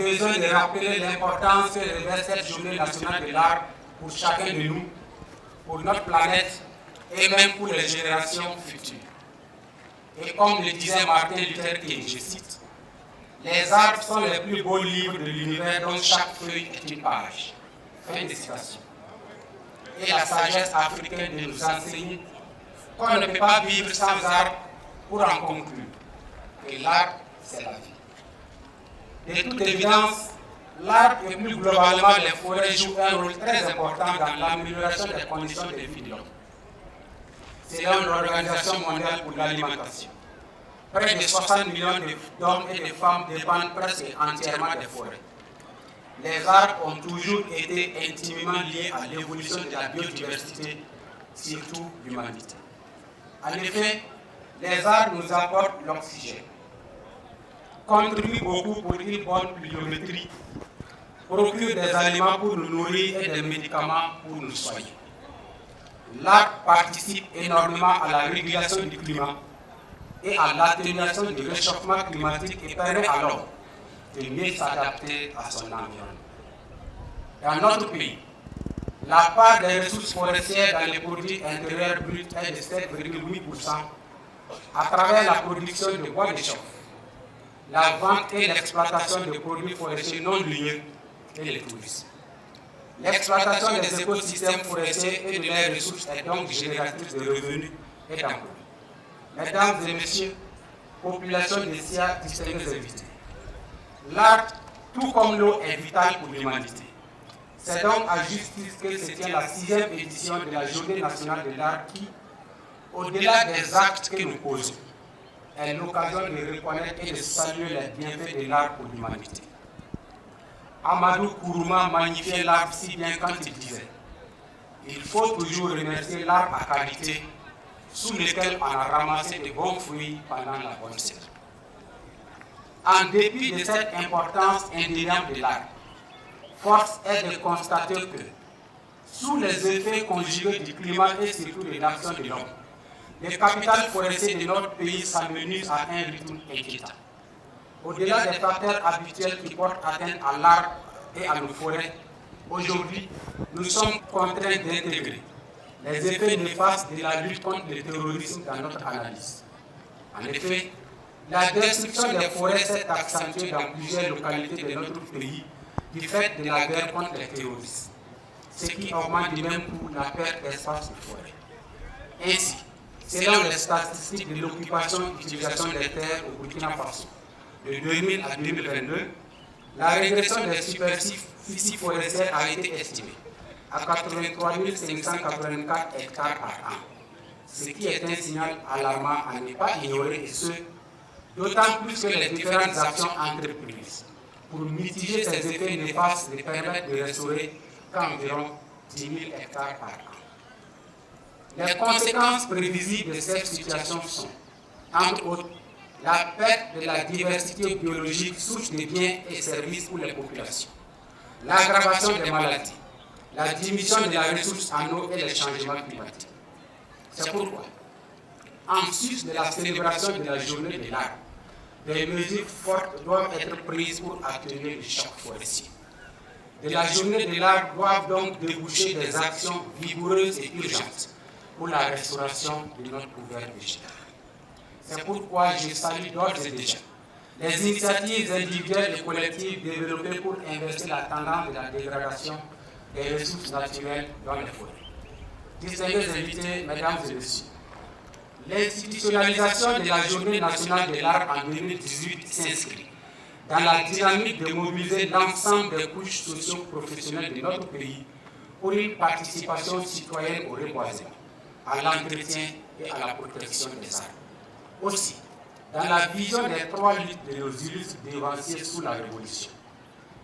besoin de rappeler l'importance que revêt cette journée nationale de l'art pour chacun de nous, pour notre planète et même pour les générations futures. Et comme le disait Martin Luther King, je cite, « Les arbres sont les plus beaux livres de l'univers dont chaque feuille est une page. » Fin de citation. Et la sagesse africaine de nous enseigner qu'on ne peut pas vivre sans art pour en conclure que l'art, c'est la vie. De toute évidence, l'art et plus globalement les forêts jouent un rôle très important dans l'amélioration des conditions de vie de l'homme. Selon l'Organisation mondiale pour l'alimentation, près de 60 millions d'hommes et de femmes dépendent presque entièrement des forêts. Les arbres ont toujours été intimement liés à l'évolution de la biodiversité, surtout l'humanité. En effet, les arbres nous apportent l'oxygène, contribuent beaucoup pour une bonne pluviométrie, procurent des aliments pour nous nourrir et des médicaments pour nous soigner. L'arbre participe énormément à la régulation du climat et à l'atténuation du réchauffement climatique et permet à l'homme de mieux s'adapter à son environnement. Dans notre pays, la part des ressources forestières dans les produits intérieurs bruts est de 7,8% à travers la production de bois de chauffe, la vente et l'exploitation de produits forestiers non ligneux et le tourisme. L'exploitation des écosystèmes forestiers et de leurs ressources est donc génératrice de revenus et d'emplois. Mesdames et messieurs, population de SIA, distingués invités, l'art, tout comme l'eau, est vital pour l'humanité. C'est donc à justice que se tient la 6e édition de la Journée nationale de l'art qui, au-delà des actes que nous posons, est l'occasion de reconnaître et de saluer les bienfaits de l'art pour l'humanité. Amadou Kourouma magnifiait l'art si bien quand il disait « Il faut toujours remercier l'arbre à qualité sous lequel on a ramassé de bons fruits pendant la bonne saison. » En dépit de cette importance indéniable de l'art, force est de constater que, sous les effets conjugués du climat et surtout de l'action de l'homme, les capitales forestières de notre pays s'amenuisent à un rythme inquiétant. Au-delà des facteurs habituels qui portent atteinte à l'arbre et à nos forêts, aujourd'hui, nous sommes contraints d'intégrer les effets néfastes de la lutte contre le terrorisme dans notre analyse. En effet, la destruction des forêts s'est accentuée dans plusieurs localités de notre pays du fait de la guerre contre les terroristes, ce qui augmente du même coup la perte d'espace de forêt. Ainsi, selon les statistiques de l'occupation et l'utilisation des terres au Burkina Faso, de 2000 à 2022, la régression des superficies forestières a été estimée à 83 584 hectares par an, ce qui est un signal alarmant à ne pas ignorer, et ce, d'autant plus que les différentes actions entreprises pour mitiger ces effets néfastes ne permettent de restaurer qu'environ 10 000 hectares par an. Les conséquences prévisibles de cette situation sont, entre autres, la perte de la diversité biologique, source de biens et services pour les populations, l'aggravation des maladies, la diminution de la ressource en eau et les changements climatiques. C'est pourquoi, en sus de la célébration de la journée de l'arbre, des mesures fortes doivent être prises pour atténuer le choc forestier. De la journée de l'arbre doivent donc déboucher des actions vigoureuses et urgentes pour la restauration de notre couvert végétal. C'est pourquoi je salue d'ores et déjà les initiatives individuelles et collectives développées pour inverser la tendance de la dégradation des ressources naturelles dans les forêts. Distingués invités, mesdames et messieurs, l'institutionnalisation de la Journée nationale de l'art en 2018 s'inscrit dans la dynamique de mobiliser l'ensemble des couches socio-professionnelles de notre pays pour une participation citoyenne au reboisement, à l'entretien et à la protection des arbres. Aussi, dans la vision des 3 luttes de nos illustres dévanciers sous la Révolution,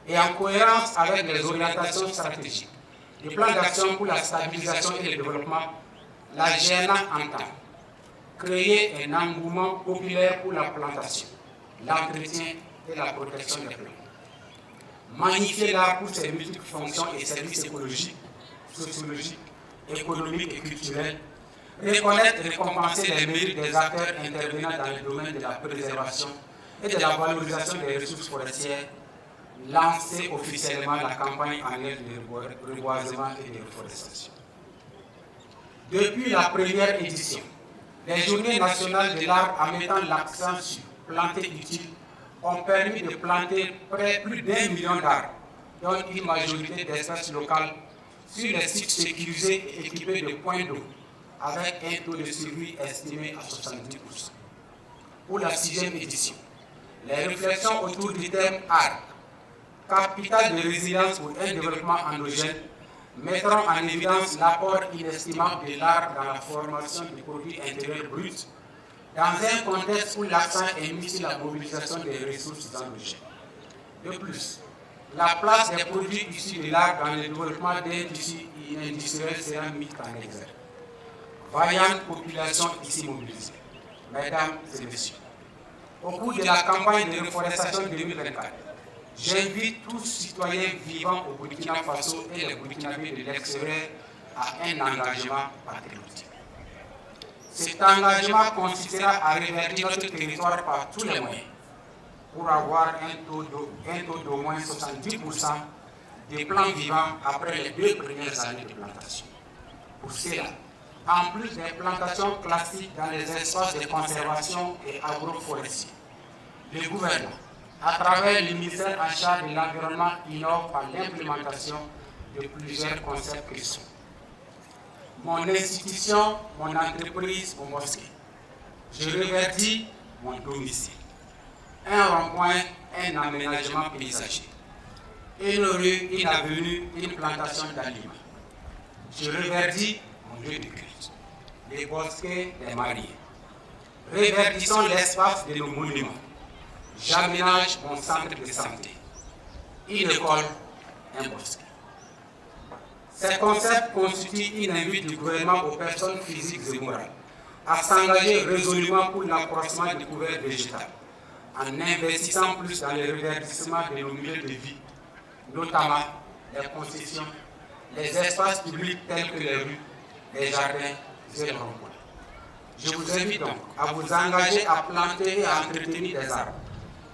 et en cohérence avec les orientations stratégiques, le plan d'action pour la stabilisation et le développement, la GNA entend créer un engouement populaire pour la plantation, l'entretien et la protection des plantes. Magnifier l'art pour ses multiples fonctions et services écologiques, sociologiques, économiques et culturels, reconnaître et récompenser les mérites des acteurs intervenant dans le domaine de la préservation et de la valorisation des ressources forestières, lancer officiellement la campagne annuelle de reboisement et de reforestation. Depuis la première édition, les Journées nationales de l'arbre, en mettant l'accent sur planter utile, ont permis de planter plus d'1 million d'arbres, dont une majorité d'espèces locales, sur les sites sécurisés et équipés de points d'eau, avec un taux de survie estimé à 70%. Pour la 6e édition, les réflexions autour du thème arbre, capital de résilience pour un développement endogène, mettront en évidence l'apport inestimable de l'arbre dans la formation du produit intérieur brut, dans un contexte où l'accent est mis sur la mobilisation des ressources endogènes. De plus, la place des produits issus de l'arbre dans le développement d'un tissu industriel sera mise en exergue. Vaillante population ici mobilisée, mesdames et messieurs, au cours de la campagne de reforestation 2024, j'invite tous citoyens vivant au Burkina Faso et les Burkinabés de l'extérieur à un engagement patriotique. Cet engagement consistera à reverdir notre territoire par tous les moyens pour avoir un taux d'au moins 70% des plants vivants après les 2 premières années de plantation. Pour cela, en plus des plantations classiques dans les espaces de conservation et agroforestiers, le gouvernement, à travers le ministère en charge de l'environnement, innove par l'implémentation de plusieurs concepts qui sont mon institution, mon entreprise, mon mosquée. Je reverdis mon domicile. Un rond-point, un aménagement paysager. Une rue, une avenue, une plantation d'aliments. Je reverdis mon lieu de culte. Les bosquets des mariés. Reverdissons l'espace de nos monuments. J'aménage mon centre de santé. Une école, un bosquet. Ces concepts constituent une invite du gouvernement aux personnes physiques et morales à s'engager résolument pour l'accroissement du couvert végétal, en investissant plus dans le reverdissement de nos milieux de vie, notamment les concessions, les espaces publics tels que les rues, les jardins et les ronds-points. Je vous invite donc à vous engager à planter et à entretenir des arbres,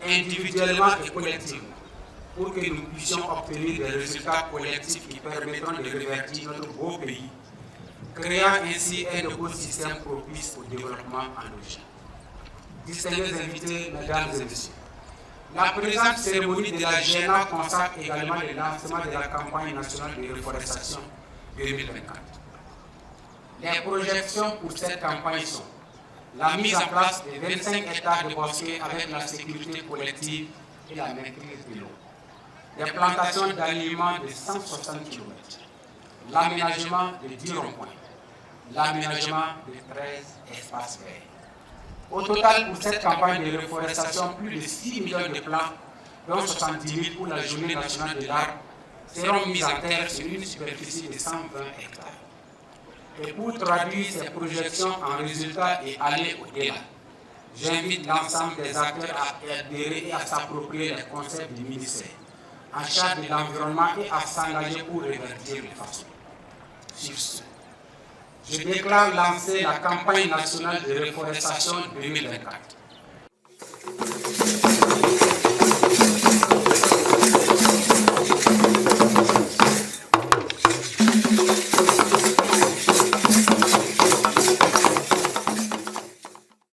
individuellement et collectivement, pour que nous puissions obtenir des résultats collectifs qui permettront de reverdir notre beau pays, créant ainsi un écosystème propice au développement endogène. Distingués invités, mesdames et messieurs, la présente cérémonie de la GNA consacre également le lancement de la campagne nationale de reforestation 2024. Les projections pour cette campagne sont la mise en place de 25 hectares de bosquets avec la sécurité collective et la maîtrise de l'eau, des plantations d'aliments de 160 km, l'aménagement de 10 ronds-points, l'aménagement de 13 espaces verts. Au total, pour cette campagne de reforestation, plus de 6 millions de plants, dont 70 000 pour la Journée nationale de l'arbre, seront mis en terre sur une superficie de 120 hectares. Et pour traduire ces projections en résultats et aller au-delà, j'invite l'ensemble des acteurs à adhérer et à s'approprier les concepts du ministère en charge de l'environnement et à s'engager pour reverdir les façons. Sur ce, je déclare lancer la campagne nationale de reforestation 2024.